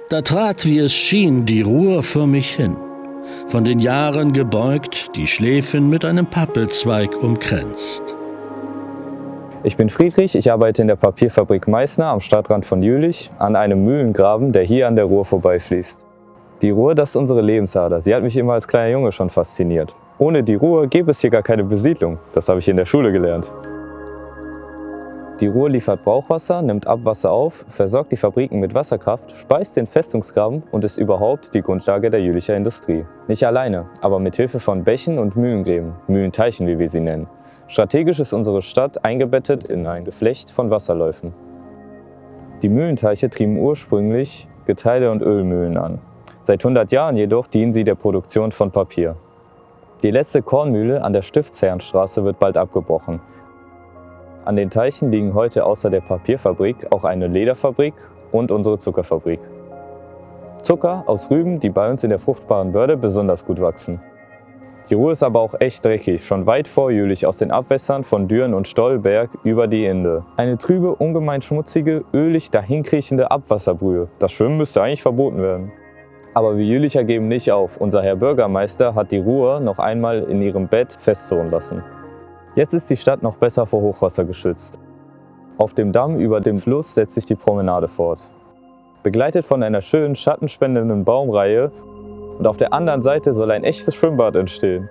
Da trat, wie es schien, die Ruhr vor mich hin, von den Jahren gebeugt, die Schläfen mit einem Pappelzweig umkränzt. Ich bin Friedrich, ich arbeite in der Papierfabrik Meißner am Stadtrand von Jülich an einem Mühlengraben, der hier an der Ruhr vorbeifließt. Die Ruhr, das ist unsere Lebensader. Sie hat mich immer als kleiner Junge schon fasziniert. Ohne die Ruhr gäbe es hier gar keine Besiedlung. Das habe ich in der Schule gelernt. Die Ruhr liefert Brauchwasser, nimmt Abwasser auf, versorgt die Fabriken mit Wasserkraft, speist den Festungsgraben und ist überhaupt die Grundlage der Jülicher Industrie. Nicht alleine, aber mit Hilfe von Bächen und Mühlengräben, Mühlenteichen wie wir sie nennen. Strategisch ist unsere Stadt eingebettet in ein Geflecht von Wasserläufen. Die Mühlenteiche trieben ursprünglich Getreide- und Ölmühlen an. Seit 100 Jahren jedoch dienen sie der Produktion von Papier. Die letzte Kornmühle an der Stiftsherrenstraße wird bald abgebrochen. An den Teichen liegen heute außer der Papierfabrik auch eine Lederfabrik und unsere Zuckerfabrik. Zucker aus Rüben, die bei uns in der fruchtbaren Börde besonders gut wachsen. Die Ruhr ist aber auch echt dreckig, schon weit vor Jülich aus den Abwässern von Düren und Stollberg über die Inde. Eine trübe, ungemein schmutzige, ölig dahinkriechende Abwasserbrühe. Das Schwimmen müsste eigentlich verboten werden. Aber wir Jülicher geben nicht auf. Unser Herr Bürgermeister hat die Ruhr noch einmal in ihrem Bett festzurren lassen. Jetzt ist die Stadt noch besser vor Hochwasser geschützt. Auf dem Damm über dem Fluss setzt sich die Promenade fort. Begleitet von einer schönen, schattenspendenden Baumreihe und auf der anderen Seite soll ein echtes Schwimmbad entstehen.